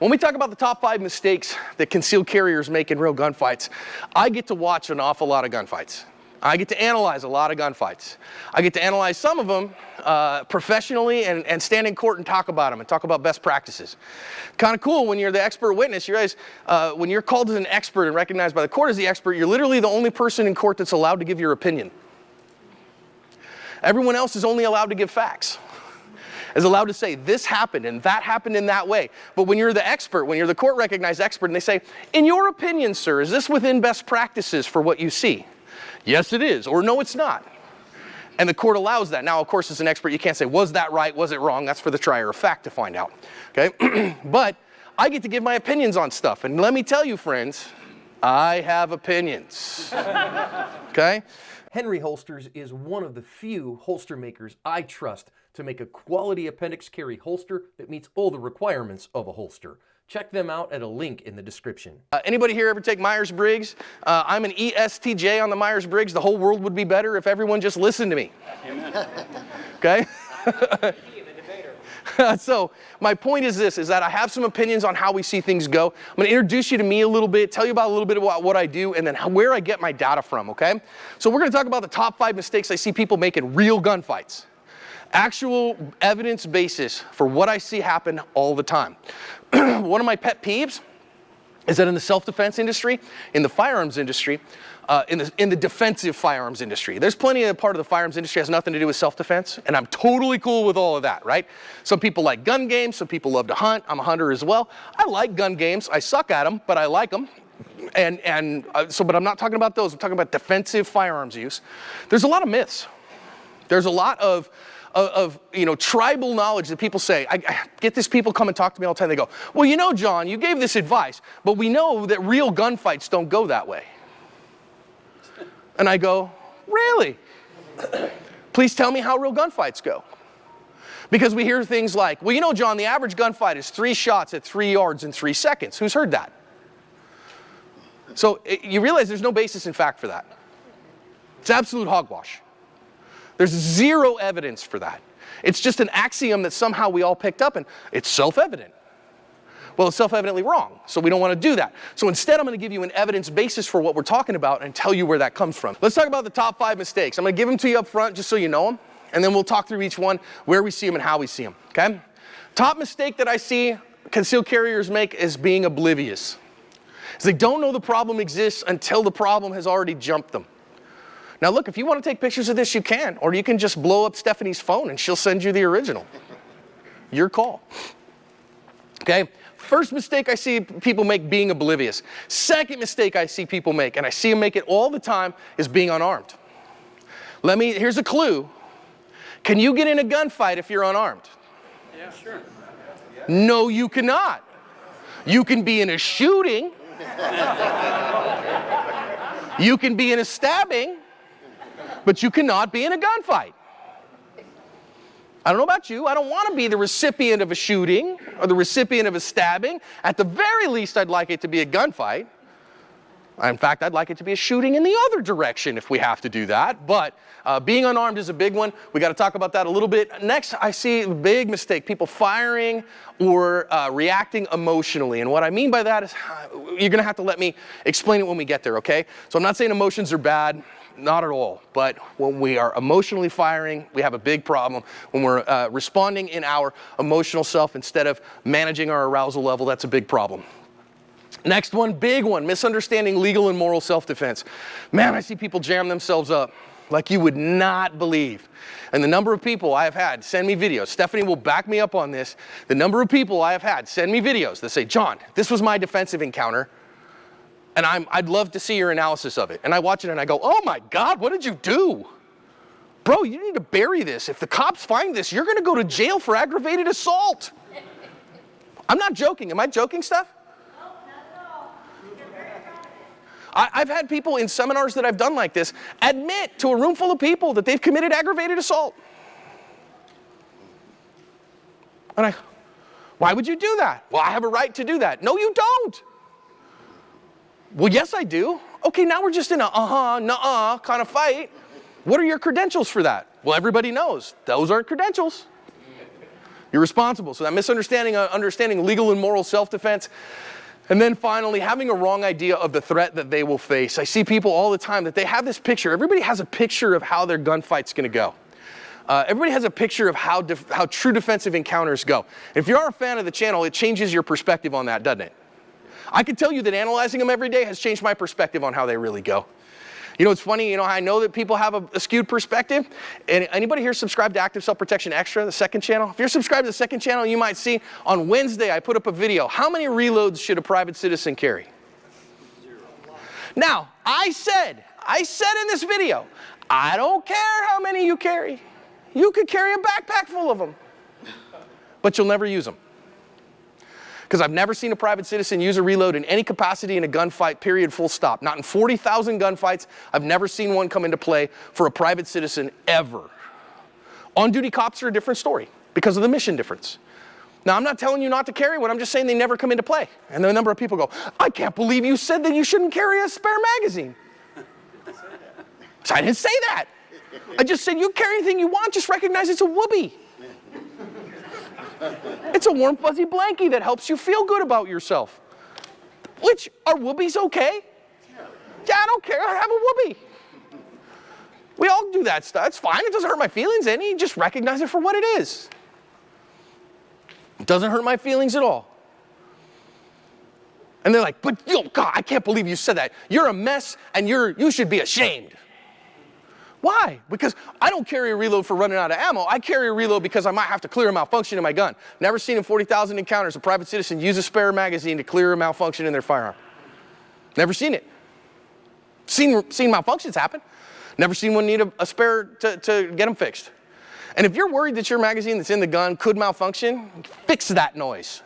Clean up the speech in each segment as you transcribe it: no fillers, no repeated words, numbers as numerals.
When we talk about the top 5 mistakes that concealed carriers make in real gunfights, I get to watch an awful lot of gunfights. I get to analyze a lot of gunfights. I get to analyze some of them professionally and stand in court and talk about them and talk about best practices. Kind of cool when you're the expert witness. You realize when you're called as an expert and recognized by the court as the expert, you're literally the only person in court that's allowed to give your opinion. Everyone else is only allowed to give facts. Is allowed to say this happened and that happened in that way. But when you're the expert, when you're the court recognized expert and they say, in your opinion, sir, is this within best practices for what you see? Yes, it is, or no, it's not. And the court allows that. Now, of course, as an expert, you can't say, was that right, was it wrong? That's for the trier of fact to find out, okay? But I get to give my opinions on stuff. And let me tell you, friends, I have opinions, okay? Henry Holsters is one of the few holster makers I trust to make a quality appendix carry holster that meets all the requirements of a holster. Check them out at a link in the description. Anybody here ever take Myers-Briggs? I'm an ESTJ on the Myers-Briggs. The whole world would be better if everyone just listened to me. Amen. Okay? So my point is this, is that I have some opinions on how we see things go. I'm going to introduce you to me a little bit, tell you about a little bit about what I do, and then where I get my data from, okay? So we're going to talk about the top 5 mistakes I see people make in real gunfights. Actual evidence basis for what I see happen all the time. One of my pet peeves is that in the self-defense industry, in the firearms industry, in the defensive firearms industry, there's plenty of part of the firearms industry has nothing to do with self-defense, and I'm totally cool with all of that, right? Some people like gun games, some people love to hunt. I'm a hunter as well. I like gun games. I suck at them, but I like them. But I'm not talking about those. I'm talking about defensive firearms use. There's a lot of myths. There's a lot of tribal knowledge that people say. I get these people come and talk to me all the time. They go, well, you know, John, you gave this advice, but we know that real gunfights don't go that way. And I go, really? Please tell me how real gunfights go. Because we hear things like, well, you know, John, the average gunfight is 3 shots at 3 yards in 3 seconds. Who's heard that? So you realize there's no basis in fact for that. It's absolute hogwash. There's zero evidence for that. It's just an axiom that somehow we all picked up, and it's self-evident. Well, it's self-evidently wrong, so we don't want to do that. So instead, I'm going to give you an evidence basis for what we're talking about and tell you where that comes from. Let's talk about the top 5 mistakes. I'm going to give them to you up front just so you know them, and then we'll talk through each one, where we see them and how we see them, okay? Top mistake that I see concealed carriers make is being oblivious. Is they don't know the problem exists until the problem has already jumped them. Now look, if you want to take pictures of this, you can, or you can just blow up Stephanie's phone and she'll send you the original. Your call. Okay, first mistake I see people make, being oblivious. Second mistake I see people make, and I see them make it all the time, is being unarmed. Here's a clue. Can you get in a gunfight if you're unarmed? Yeah, sure. No, you cannot. You can be in a shooting. You can be in a stabbing. But you cannot be in a gunfight. I don't know about you. I don't want to be the recipient of a shooting or the recipient of a stabbing. At the very least, I'd like it to be a gunfight. In fact, I'd like it to be a shooting in the other direction if we have to do that. But being unarmed is a big one. We got to talk about that a little bit. Next, I see a big mistake, people firing or reacting emotionally. And what I mean by that is you're going to have to let me explain it when we get there, okay? So I'm not saying emotions are bad. Not at all. But when we are emotionally firing, we have a big problem. When we're responding in our emotional self instead of managing our arousal level, that's a big problem. Next one, big one, misunderstanding legal and moral self-defense. Man, I see people jam themselves up like you would not believe. And the number of people I have had send me videos, Stephanie will back me up on this, the number of people I have had send me videos that say, John, this was my defensive encounter. And I'd love to see your analysis of it. And I watch it and I go, oh my God, what did you do? Bro, you need to bury this. If the cops find this, you're going to go to jail for aggravated assault. I'm not joking. Am I joking, Steph? No, not at all. I've had people in seminars that I've done like this admit to a room full of people that they've committed aggravated assault. And why would you do that? Well, I have a right to do that. No, you don't. Well, yes, I do. Okay, now we're just in a nuh-uh kind of fight. What are your credentials for that? Well, everybody knows. Those aren't credentials. You're responsible. So that misunderstanding, understanding legal and moral self-defense. And then finally, having a wrong idea of the threat that they will face. I see people all the time that they have this picture. Everybody has a picture of how their gunfight's going to go. Everybody has a picture of how true defensive encounters go. If you are a fan of the channel, it changes your perspective on that, doesn't it? I can tell you that analyzing them every day has changed my perspective on how they really go. You know, it's funny, you know, I know that people have a skewed perspective. And anybody here subscribe to Active Self-Protection Extra, the second channel? If you're subscribed to the second channel, you might see on Wednesday I put up a video. How many reloads should a private citizen carry? 0. Now, I said in this video, I don't care how many you carry. You could carry a backpack full of them, but you'll never use them. Because I've never seen a private citizen use a reload in any capacity in a gunfight, period, full stop. Not in 40,000 gunfights. I've never seen one come into play for a private citizen ever. On-duty cops are a different story because of the mission difference. Now, I'm not telling you not to carry one. I'm just saying they never come into play. And a number of people go, I can't believe you said that you shouldn't carry a spare magazine. So I didn't say that. I just said you carry anything you want, just recognize it's a whoopee. It's a warm, fuzzy blankie that helps you feel good about yourself. Which, are whoopies okay? Yeah, I don't care, I have a whoopee. We all do that stuff, it's fine, it doesn't hurt my feelings any, just recognize it for what it is. It doesn't hurt my feelings at all. And they're like, but yo, God, I can't believe you said that. You're a mess and you should be ashamed. Why? Because I don't carry a reload for running out of ammo. I carry a reload because I might have to clear a malfunction in my gun. Never seen in 40,000 encounters a private citizen use a spare magazine to clear a malfunction in their firearm. Never seen it. Seen malfunctions happen. Never seen one need a spare to get them fixed. And if you're worried that your magazine that's in the gun could malfunction, fix that noise.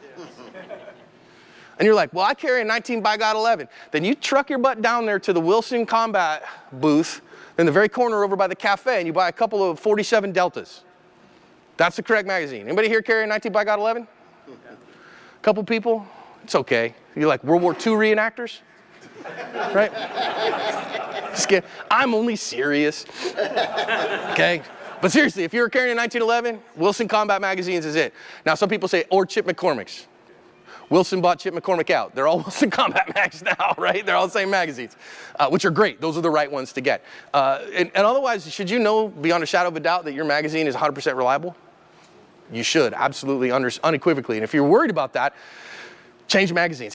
And you're like, well, I carry a 19 by God 11. Then you truck your butt down there to the Wilson Combat booth in the very corner over by the cafe, and you buy a couple of 47 Deltas. That's the correct magazine. Anybody here carry a 19 by God 11? A couple people? It's okay. You're like World War II reenactors? Right? Just kidding. I'm only serious. Okay? But seriously, if you're carrying a 1911, Wilson Combat Magazines is it. Now, some people say, or Chip McCormick's. Wilson bought Chip McCormick out. They're all Wilson Combat Mags now, right? They're all the same magazines, which are great. Those are the right ones to get. And otherwise, should you know beyond a shadow of a doubt that your magazine is 100% reliable? You should, absolutely, unequivocally. And if you're worried about that, change magazines.